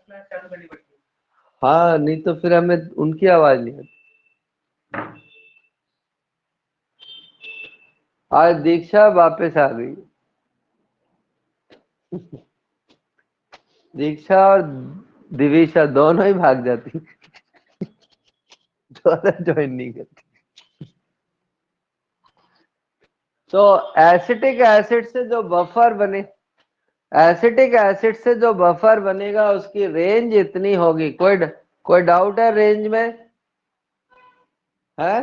हाँ, नहीं तो फिर हमें उनकी आवाज नहीं आती। आज दीक्षा वापस आ गई। दीक्षा और दिविशा दोनों ही भाग जाती, दोनों ज्वाइन नहीं करती। तो एसिटिक एसिड से जो बफर बने, एसिटिक एसिड से जो बफर बनेगा उसकी रेंज इतनी होगी। कोई डाउट है रेंज में? है?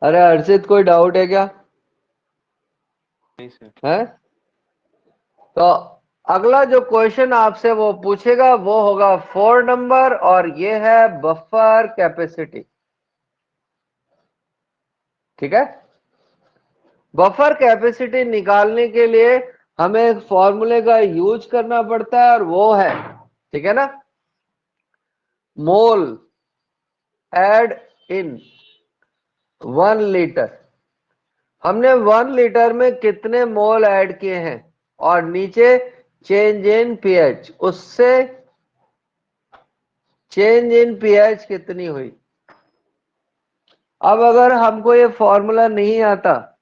अरे हर्षित, कोई डाउट है क्या? नहीं सर। है? तो अगला जो क्वेश्चन आपसे वो पूछेगा वो होगा 4 नंबर, और ये है बफर कैपेसिटी। ठीक है? बफर कैपेसिटी निकालने के लिए हमें एक फॉर्मूले का यूज करना पड़ता है, और वो है, ठीक है ना, मोल एड इन 1 लीटर। हमने 1 लीटर में कितने मोल ऐड किए हैं, और नीचे चेंज इन पीएच, उससे चेंज इन पीएच कितनी हुई। अब अगर हमको ये फॉर्मूला नहीं आता,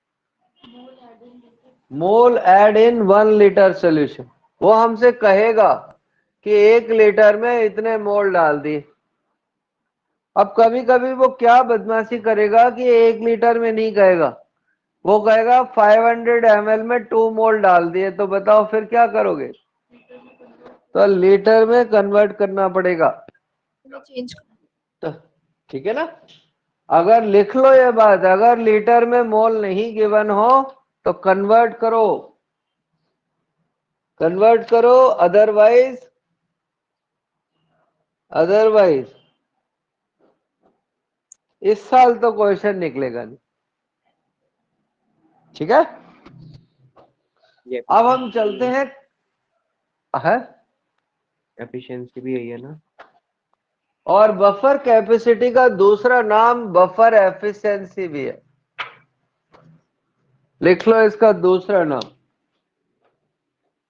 मोल ऐड इन 1 लीटर सॉल्यूशन, वो हमसे कहेगा कि 1 लीटर में इतने मोल डाल दिए। अब कभी कभी वो क्या बदमाशी करेगा कि 1 लीटर में नहीं कहेगा, वो कहेगा 500 ml में 2 मोल डाल दिए। तो बताओ फिर क्या करोगे? तो लीटर में कन्वर्ट करना पड़ेगा। तो ठीक है ना, अगर लिख लो ये बात, अगर लीटर में मोल नहीं गिवन हो तो कन्वर्ट करो, कन्वर्ट करो, अदरवाइज इस साल तो क्वेश्चन निकलेगा नहीं। ठीक है? अब हम चलते हैं, है एफिशिएंसी भी यही है ना। और बफर कैपेसिटी का दूसरा नाम बफर एफिशिएंसी भी है। लिख लो इसका दूसरा नाम,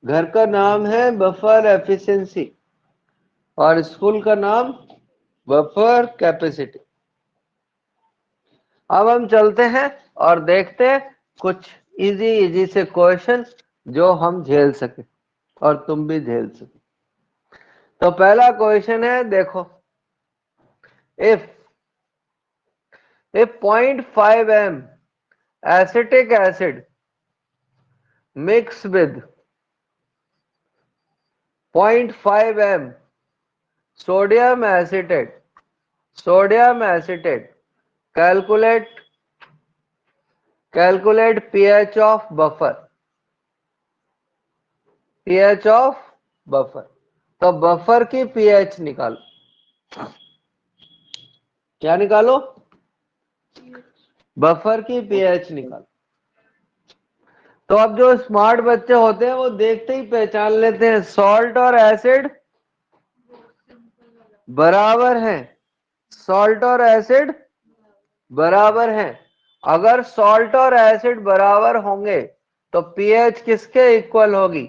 घर का नाम है बफर एफिशिएंसी और स्कूल का नाम बफर कैपेसिटी। अब हम चलते हैं और देखते हैं कुछ इजी इजी से क्वेश्चन जो हम झेल सके और तुम भी झेल सके। तो पहला क्वेश्चन है, देखो, if 0.5 m acetic acid mixed with 0.5 m sodium acetate, calculate pH of buffer, pH of buffer। तो बफर की pH निकालो। क्या निकालो? बफर की pH निकालो। तो अब जो स्मार्ट बच्चे होते हैं वो देखते ही पहचान लेते हैं, सॉल्ट और एसिड बराबर हैं, सॉल्ट और एसिड बराबर हैं। अगर सॉल्ट और एसिड बराबर होंगे तो पीएच किसके इक्वल होगी?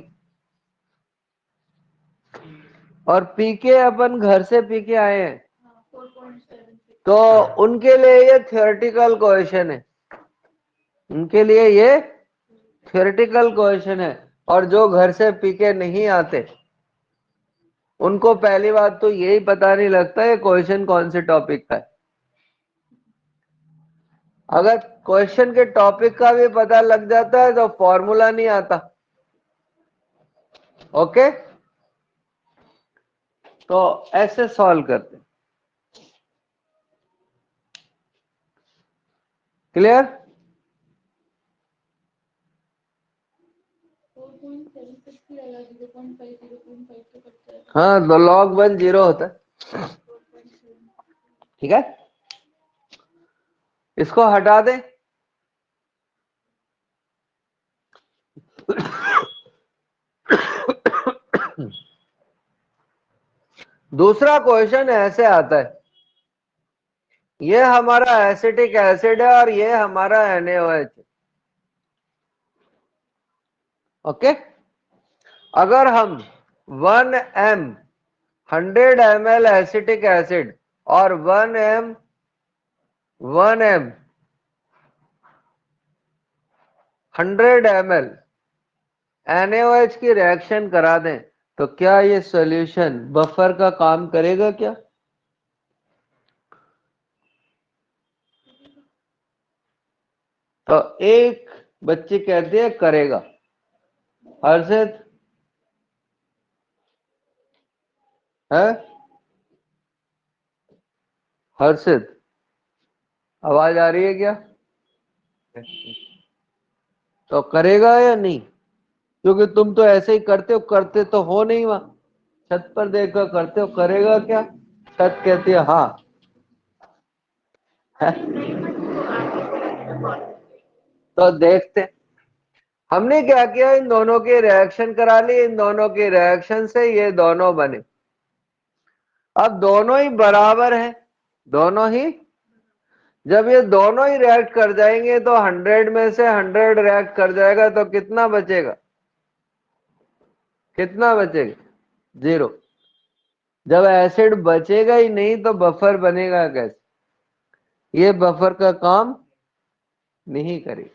और पीके अपन घर से पीके आए हैं, तो उनके लिए ये थियोरेटिकल क्वेश्चन है, उनके लिए ये थियोरेटिकल क्वेश्चन है। और जो घर से पीके नहीं आते उनको पहली बात तो यही पता नहीं लगता ये क्वेश्चन कौन से टॉपिक का है। अगर क्वेश्चन के टॉपिक का भी पता लग जाता है तो फॉर्मूला नहीं आता। ओके, तो ऐसे सॉल्व करते। क्लियर? हाँ, तो log 1 0 होता है। ठीक है, इसको हटा दें। दूसरा क्वेश्चन ऐसे आता है, ये हमारा एसिटिक एसिड है और ये हमारा NaOH। ओके, अगर हम 1 m 100 ml एसिटिक एसिड और 1 m 100 ml NaOH की रिएक्शन करा दें तो क्या ये सॉल्यूशन बफर का काम करेगा क्या? तो एक बच्ची कहती है करेगा। हर्षित है? हर्षित आवाज आ रही है क्या? तो करेगा या नहीं? क्योंकि तुम तो ऐसे ही करते तो हो नहीं, वहां छत पर देखकर करते हो, करेगा क्या? छत कहती है हाँ। तो देखते हमने क्या किया, इन दोनों की रिएक्शन करा ली, इन दोनों की रिएक्शन से ये दोनों बने। अब दोनों ही बराबर है, दोनों ही, जब ये दोनों ही रिएक्ट कर जाएंगे तो 100 में से 100 रिएक्ट कर जाएगा तो कितना बचेगा? कितना बचेगा? 0। जब एसिड बचेगा ही नहीं तो बफर बनेगा कैसे? ये बफर का काम नहीं करेगा।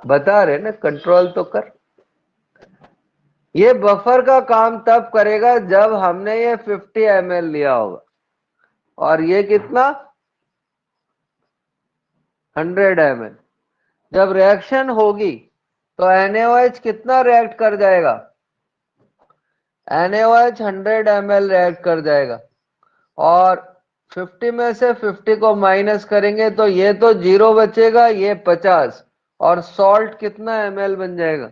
बता रहे ना, कंट्रोल तो कर। ये बफर का काम तब करेगा जब हमने ये 50 ml लिया होगा और ये कितना 100 ml। जब रिएक्शन होगी तो NaOH कितना रिएक्ट कर जाएगा? NaOH 100 ml रिएक्ट कर जाएगा और 50 में से 50 को माइनस करेंगे तो ये तो 0 बचेगा, ये 50 और सॉल्ट कितना ml बन जाएगा?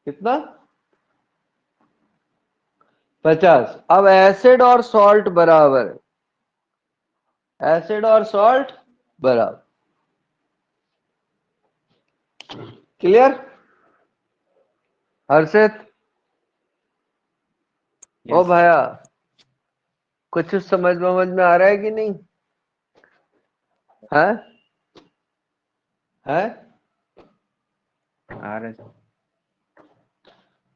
कितना? 50। अब एसिड और सॉल्ट बराबर है, एसिड और सॉल्ट बराबर। क्लियर? हर्षित ओ भैया, कुछ समझ में आ रहा है कि नहीं? है? है? आ रहा है।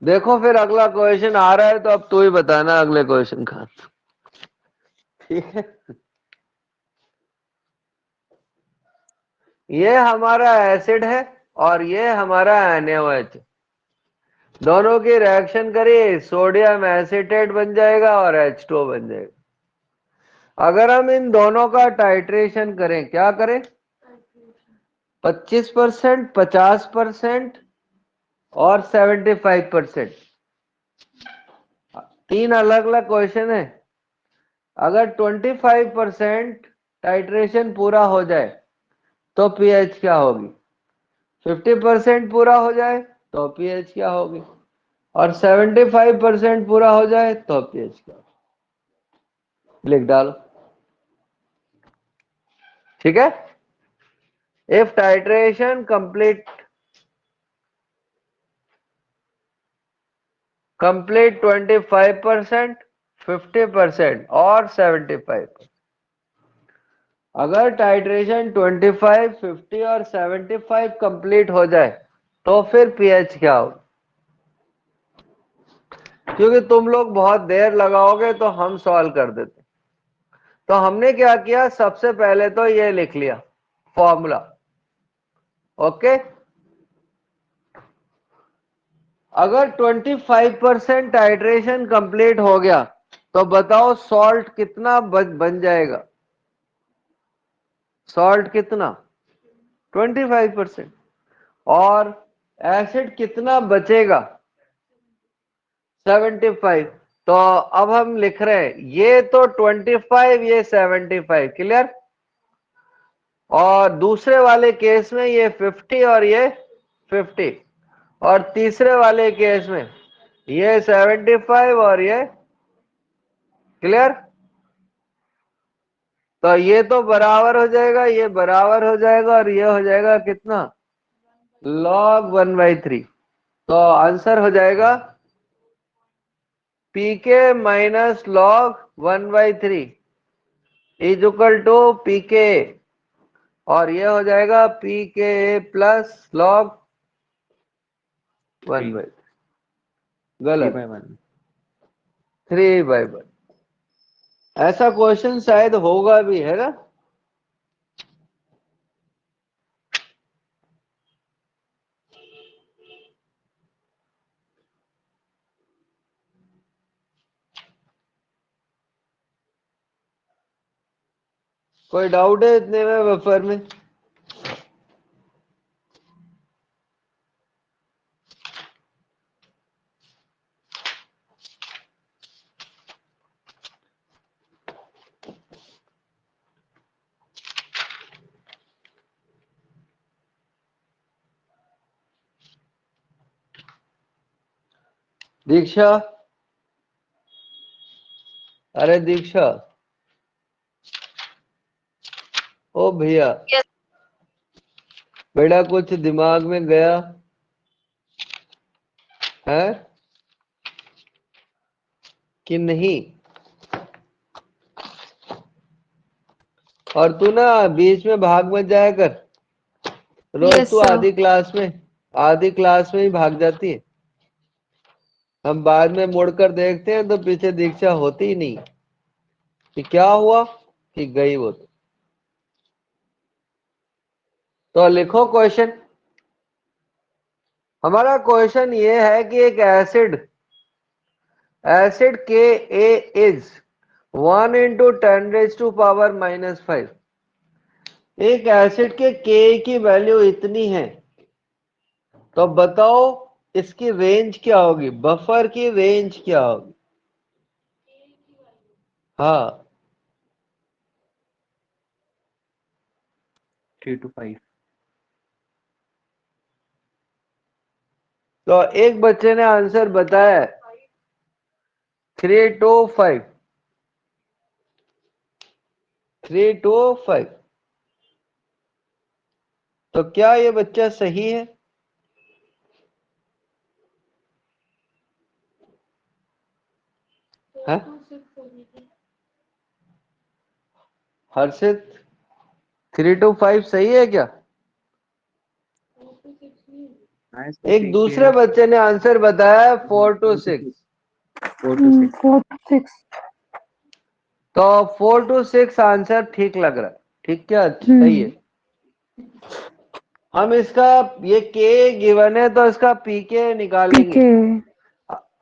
देखो फिर अगला क्वेश्चन आ रहा है तो अब तू ही बताना अगले क्वेश्चन का। ठीक है, ये हमारा एसिड है और ये हमारा NaOH। दोनों की रिएक्शन करिए, सोडियम एसीटेट बन जाएगा और H2O बन जाएगा। अगर हम इन दोनों का टाइट्रेशन करें, क्या करें? 25%, 50% और 75%। 3 अलग अलग क्वेश्चन है। अगर 25% टाइट्रेशन पूरा हो जाए तो पीएच क्या होगी? 50% पूरा हो जाए तो पीएच क्या होगी? और 75% पूरा हो जाए तो पीएच क्या होगी? लिख डालो। ठीक है, इफ टाइट्रेशन कंप्लीट 25%, 50% और 75%। अगर टाइट्रेशन 25, 50 और 75 कंप्लीट हो जाए तो फिर पीएच क्या होगा? क्योंकि तुम लोग बहुत देर लगाओगे तो हम सॉल्व कर देते। तो हमने क्या किया, सबसे पहले तो ये लिख लिया फॉर्मूला। ओके, अगर 25% टाइट्रेशन कंप्लीट हो गया तो बताओ सॉल्ट कितना बन जाएगा? सॉल्ट कितना? 25%। और एसिड कितना बचेगा? 75। तो अब हम लिख रहे हैं ये तो 25, ये 75। क्लियर? और दूसरे वाले केस में ये 50 और ये 50 और तीसरे वाले केस में ये 75 और ये। क्लियर? तो ये तो बराबर हो जाएगा, ये बराबर हो जाएगा और ये हो जाएगा कितना? log 1/3। तो आंसर हो जाएगा pk minus log 1/3 is equal to pk और ये हो जाएगा pka प्लस log 1/3 3 गलत। by 1। 3/1। ऐसा क्वेश्चन शायद होगा भी, है ना? कोई डाउट है इतने में वेफर में? दीक्षा, अरे दीक्षा, ओ भैया, Yes. बेटा कुछ दिमाग में गया है कि नहीं? और तू ना बीच में भाग मत जाया कर। रोज Yes, तू sir. आधी क्लास में ही भाग जाती है। हम बाद में मुड़कर देखते हैं तो पीछे दीक्षा होती ही नहीं कि क्या हुआ कि गई वो। तो लिखो क्वेश्चन। हमारा क्वेश्चन ये है कि एक एसिड के ए इज 1 × 10⁻⁻⁵। एक एसिड के की वैल्यू इतनी है, तो बताओ इसकी रेंज क्या होगी, बफर की रेंज क्या होगी? हाँ, 3 to 5। तो एक बच्चे ने आंसर बताया 3 to 5। 3 to 5। तो क्या ये बच्चा सही है? हाँ? हर्षित, 3 to 5 सही है क्या? हाँ, इसको एक check दूसरे किया। बच्चे ने आंसर बताया 4 to 6। 4 to 6। 4 to 6. तो 4 to 6 आंसर ठीक लग रहा है। ठीक, क्या सही है? हम इसका ये के गिवन है तो इसका पीके निकालेंगे। PK.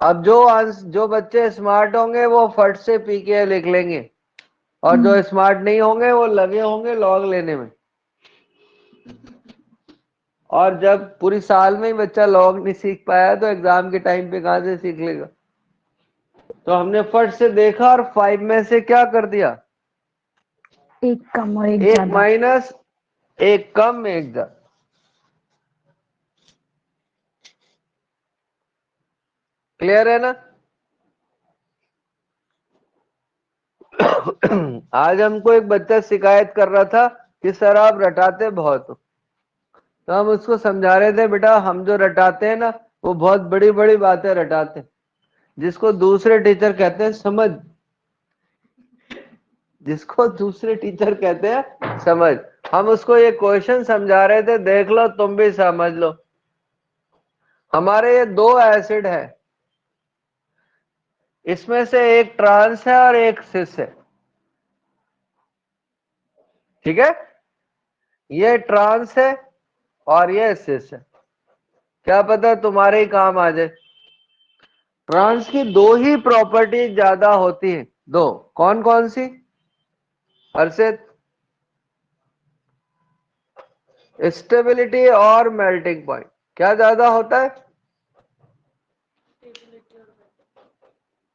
अब जो बच्चे स्मार्ट होंगे वो फट से पीके लिख लेंगे, और जो स्मार्ट नहीं होंगे वो लगे होंगे लॉग लेने में। और जब पूरी साल में ही बच्चा लॉग नहीं सीख पाया तो एग्जाम के टाइम पे कहां से सीख लेगा? तो हमने फट से देखा और 5 में से क्या कर दिया? एक कम और एक एक ज्यादा. माइनस, एक कम, एक ज्यादा। क्लियर है ना? आज हमको एक बच्चा शिकायत कर रहा था कि सर आप रटाते बहुत हो। तो हम उसको समझा रहे थे, बेटा हम जो रटाते हैं ना वो बहुत बड़ी बड़ी बातें रटाते हैं, जिसको दूसरे टीचर कहते हैं समझ। जिसको दूसरे टीचर कहते हैं समझ। हम उसको ये क्वेश्चन समझा रहे थे, देख लो तुम भी समझ लो। हमारे ये दो एसिड है, इसमें से एक ट्रांस है और एक सिस है। ठीक है, ये ट्रांस है और ये सिस है। क्या पता तुम्हारे ही काम आ जाए। ट्रांस की दो ही प्रॉपर्टी ज्यादा होती है, दो। कौन कौन सी हर्षित? स्टेबिलिटी और मेल्टिंग पॉइंट। क्या ज्यादा होता है?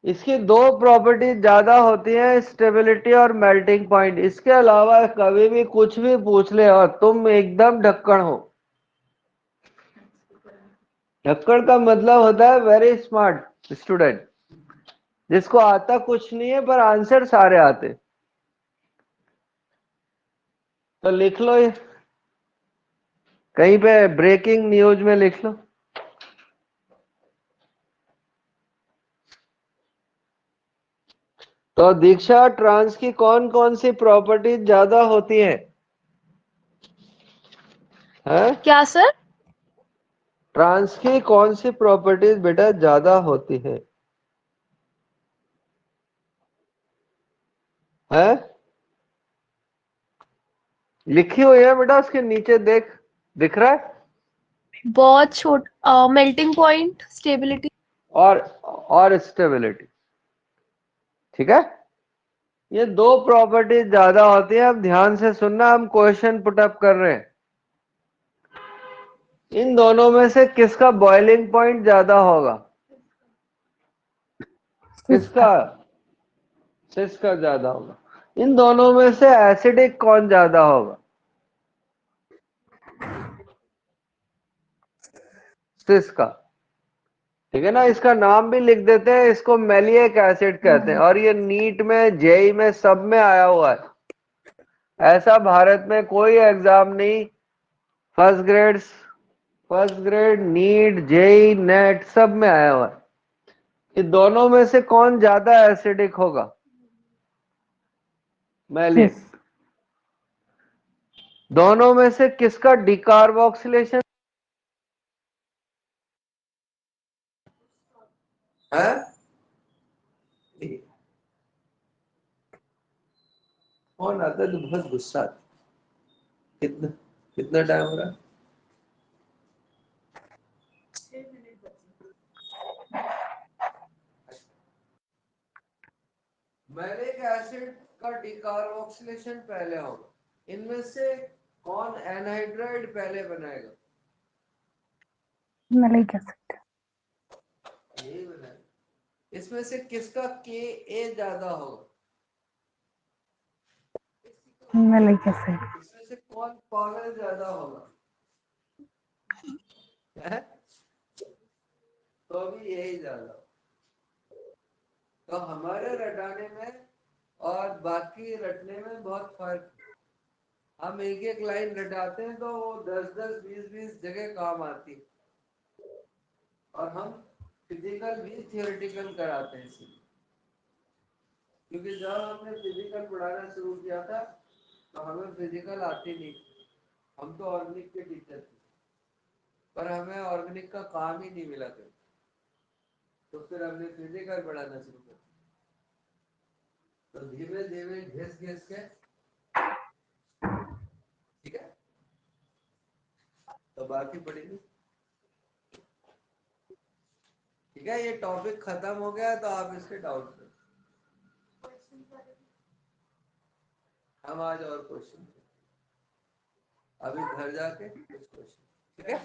इसकी दो प्रॉपर्टी ज्यादा होती है, स्टेबिलिटी और मेल्टिंग पॉइंट। इसके अलावा कभी भी कुछ भी पूछ ले और तुम एकदम ढक्कन हो। ढक्कन का मतलब होता है वेरी स्मार्ट स्टूडेंट, जिसको आता कुछ नहीं है पर आंसर सारे आते। तो लिख लो ये, कहीं पे ब्रेकिंग न्यूज में लिख लो। तो दीक्षा, ट्रांस की कौन कौन सी प्रॉपर्टी ज्यादा होती है? क्या सर? ट्रांस की कौन सी प्रॉपर्टीज बेटा ज्यादा होती है? लिखी हुई है बेटा, उसके नीचे देख, दिख रहा है? बहुत छोटा मेल्टिंग पॉइंट, स्टेबिलिटी। और स्टेबिलिटी। ठीक है, ये दो प्रॉपर्टीज ज्यादा होती है। अब ध्यान से सुनना, हम क्वेश्चन पुटअप कर रहे हैं। इन दोनों में से किसका बॉइलिंग पॉइंट ज्यादा होगा? किसका? सिस का ज्यादा होगा। इन दोनों में से एसिडिक कौन ज्यादा होगा? सिस का। ठीक है ना, इसका नाम भी लिख देते हैं, इसको मैलिक एसिड कहते हैं। और ये नीट में, जेई में, सब में आया हुआ है। ऐसा भारत में कोई एग्जाम नहीं, first grade, NEET, JEE, NET, सब में आया हुआ है। ये दोनों में से कौन ज्यादा एसिडिक होगा? मैलिक। Cis. दोनों में से किसका डिकार्बोक्सिलेशन है? कौन आता है तो बहुत गुस्सा आता है। कितना कितना टाइम हो रहा है? मैलिक एसिड का डिकार्बोक्सिलेशन पहले होगा। इनमें से कौन एनहाइड्राइड पहले बनाएगा? Malic acid. यही बनाएगा। इसमें से किसका के ए ज्यादा होगा? Malic acid. इसमें से कौन पागल ज्यादा होगा? है? तो भी यही ज्यादा। तो हमारे रटाने में और बाकी रटने में बहुत फर्क। हम एक एक लाइन रटाते हैं तो वो 10-10, 20-20 जगह काम आती है। और हम फिजिकल भी थियोरेटिकल कराते हैं इसी। क्योंकि जब हमने फिजिकल पढ़ाना शुरू किया था तो हमें फिजिकल आती नहीं। हम तो ऑर्गेनिक के टीचर थे, पर हमें ऑर्गेनिक का काम ही नहीं मिला था। तो फिर हमने फिजिकल पढ़ाना शुरू किया। तो धीमे धीमे घिस घिस के, ठीक है, तो बाकी पढ़ेंगे। ठीक है, ये टॉपिक खत्म हो गया तो आप इसके डाउट करें। हम आज और क्वेश्चन, अभी घर जाके कुछ क्वेश्चन, ठीक है।